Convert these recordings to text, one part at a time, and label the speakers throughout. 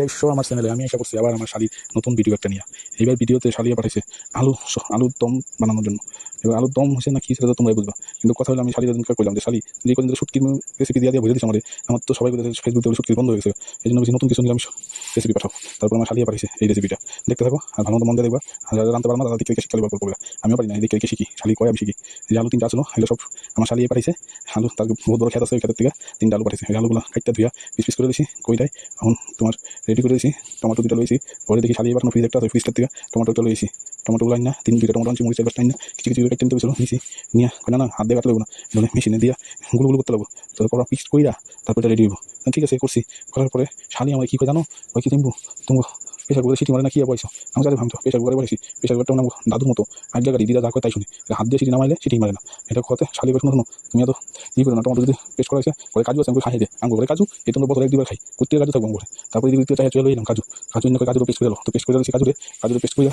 Speaker 1: দেখছো আমার চ্যানেলে আমি আশা করছি আবার আমার শালির নতুন ভিডিও একটা নিয়ে। এইবার ভিডিওতে শালিয়া পাঠাইছে আলুর দম বানানোর জন্য। এবার আলুর দম হচ্ছে না কি সেটা তো তোমরাই বুঝবা, কিন্তু কথা হলো আমি শালির দিনকে কইলাম যে শালি যে কদিন শুটকির রেসিপি দিয়ে বুঝে দিচ্ছি আমার তো সবাই বলে ফেসবুকে শুটকির বন্ধ হয়ে গেছে, এই জন্য বেশি নতুন কিছু নিলাম রেসিপি পাঠাও। তারপর আমার শালিয়া পাঠিয়েছে এই রেসিপিটা, দেখতে থাকো আর ভালো মতো মন দিয়ে দেখবা। আর যারা জানতে পারো না তাদের দিকে শিক্ষা লিবার করবো, আমিও পারি না, এদিকে রেখে শিখি, শালি কয় আমি শিখি। এই যে আলু তিনটা আসলো এগুলো সব আমার শালিয়ে পাঠিয়েছে। আলু তার বহুত বড় খেত আছে, ওই খেতের থেকে তিনটা আলু পাঠিয়েছে। এই আলুগুলো কাটতে ধুয়া পিস পিস করে দিয়েছি কইটাই, এখন তোমার রেডি করে দিয়েছি। টমেটো দুটো লইছি, পরে দেখি শালিয়ে পাঠানো ফ্রিজ একটা আছে, ফ্রিজটার থেকে টমেটোটা লইছি। টমেটোগুলো আইন না দুইটা টমেটো আনছি, মরিচের গাছটা আইন না কিছু কিছু কাটতে নিতে হয়েছিল, নিয়েছি নিয়ে না হাত দিয়ে কাটতে লাগবো না, মেশিনে দিয়া গুলো গুলো করতে লাগবো। তো করা পিস কইরা তারপরে রেডি হইব। ঠিক আছে করছি, করার পরে শালি আমার কি করে জানো, ওই কি তুমি তুমি প্রেশার কুকারে সিটি মারে না কি বয়স, আমি জানি ভাবতো প্রেশার কুকারে বলেছি, প্রেশার কুকারটা মানে দাদুর মতো আগে গাড়ি দিদা যা করে তাই শুনি, হাত দিয়ে সিটি নামাইলে সিটি মারে না। এটা কথা শালি করে শোনো, তুমি এত ই করো না, টমেটো যদি পেস্ট করা হয়েছে পরে কাজু আছে আমি খাই দিয়ে আমি করে কাজু এই তোমার বছর এক দুবার খাই, করতে কাজু থাকবো করে। তারপরে দ্বিতীয় চলে এলাম কাজু কাজু কাজু পেস্ট করে দিল, তো পেস্ট করে দিচ্ছি কাজুরে পেস্ট করে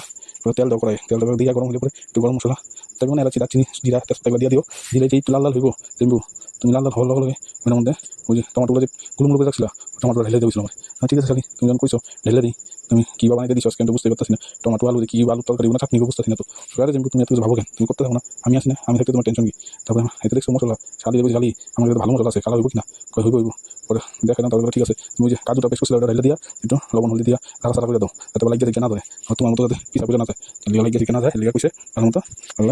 Speaker 1: তেল দাও করাই, তেল দিয়ে গরম হলে পরে একটু গরম মশলা তারপরে মানে এলাচি দারচিনি জিরা তেজপাতা দিয়ে দিও, দিলে যে একটু লাল লাল হইব দেখবো, তুমি লাল লাল হওয়ার লগে ওর মধ্যে ওই যে টমাটোগুলো যে গুলমুলো করে রাখছিল টমাটো ঢেলে দিয়েছিল আমার। ঠিক আছে শালি তুমি যখন কইছো ঢেলে দিই, তুমি কী বানাইতে দিচ্ছ কিন্তু বুঝতে পারতেছি না, টমাটো আলু কি আলু তরকারি না চাটনি বুঝতেছি না, তো সবাই যেমন তুমি এত কিছু ভাবো কেন, তুমি করতে থাকো না, আমি আসি না, আমি থাকতে তোমার টেনশন কি। তারপরে এতে দেখছো মশলা শালি দেবো শালি আমার কাছে ভালো মশলা আছে, কালা হইব কিনা কই হইব পরে দেখলাম, তারপরে ঠিক আছে তুমি যে কাজুটা পেস্ট করছিল ওটা ঢেলে দিয়া একটু লবণ হলদি দিয়া সারা সারা করে দাও, যাতে লাগে দিকে না যায়, তোমার মতো যাতে পিছা পিছা না যায়, লাগে দিকে না যায় লেগে কইছে তার মতো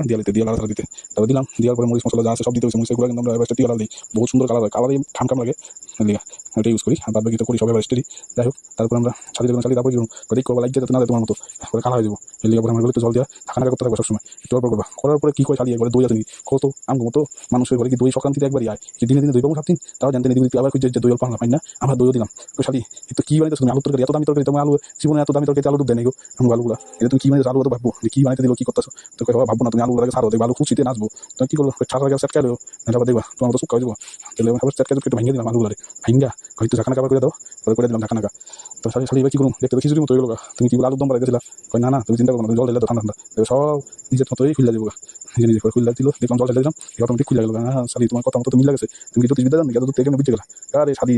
Speaker 1: দিয়ে দিতে দিয়ে সারা দিতে। তারপরে দিলাম, দেওয়ার পরে মরিচ মশলা যা আছে সব দিতে হয়েছে, মরিচ গুলো কিন্তু আমরা এবার টিয়া দিই, বহুত সুন্দর কালার হয়, কালারই খাম লাগে লিগা ওটা ইউজ করি, আর বাদ বাকি তো করি সবাই স্টেডি। যাই হোক তারপর আমরা ছাড়ি দেবো তারপর কি দেখো লাগছে যাতে না যায় তোমার মতো করে কালা হয়ে যাবো, এর লিগে পরে আমার একটু জল দেওয়া ঠান্ডা করতে থাকবো সবসময়, একটু অল্প করবা, করার পরে কি করে চালিয়ে একবার দই আছে কত আমি মতো মানুষের ঘরে কি দই সংক্রান্তিতে একবারই আয়, দিনে দিনে দই পাবো 7 দিন, তাও জানতে দিদি আবার খুঁজে যে দই অল্প আনলাম পাই না, আমরা দইও দিলাম। তো শালি তো কি বানাইতে তুমি আলু তরকারি এত দামি তরকারি, তোমার আলু জীবনে এত দামি তরকারি আলু ডুব দেয় গো আমি আলুগুলা, এটা তুমি কি বানাইতে আলু তো ভাববো কি বানাইতে দিল কি করতেছো, তো ভাববো না তুমি আলুগুলাকে সারো দেখবে আলু খুঁচিতে নাচবো, তুমি কি করলো ছাড়া গেছে সেট খাইলো না দেখবা তোমার তো সুখ দেবো, তাহলে খাবার সেট খাই একটু ভেঙে দিলাম আলুগুলারে ভাঙ্গা হয়তো ঢাকানা কাবার করে দাও, করে দিলাম ঢাকানাকা। তো শালি শালি এবার কি করুন দেখতে তো খিচুড়ির মতো হয়ে গেলো, তুমি কি আলুর দম বাড়াই গেছিলা, না না তুমি চিন্তা করো না, তুমি জল ঢেলে দাও ঠান্ডা ঠান্ডা সব নিজের মতোই খুলে যাবো, নিজে নিজে করে খুলে দিল, দেখলাম জল ঢেলে দিলাম অটোমেটিক খুলে গেলো। হ্যাঁ শালি তোমার কথা মতো তুমি লাগেছে, তুমি কি জ্যোতিষ বিদ্যা জানো এত থেকে বুঝতে গেলা, আরে শালি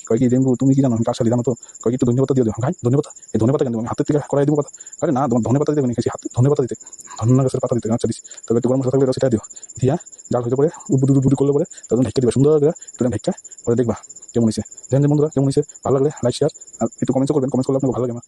Speaker 1: কয় কি ডেঙ্গু তুমি কি জানো কার শালি জানো তো, কয় একটু ধন্যবাদ দিয়ে দেবো, ভাই ধন্যবাদ এই ধন্যবাদ কেন আমি হাতের থেকে করাই দিব কথা, আরে না তোমার ধন্যবাদ দিতে হাতে ধন্যবাদ দিতে ধন্য গাছের পাতা দিতে আচ্ছা দিচ্ছি, তবে একটু গরম মশলা থাকলে সেটা দিও দিয়া জাল হইতে পরে উবুডু করলে পরে তখন ঢেকে দিবে সুন্দর করে একটু ঢেকা পরে দেখবা কেমন হয়েছে। দেখেন যে বন্ধুরা কেমন হয়েছে, ভালো লাগলে লাইক শেয়ার আর একটু কমেন্টও করবেন, কমেন্ট করলে আপনাকে ভালো লাগে আমার।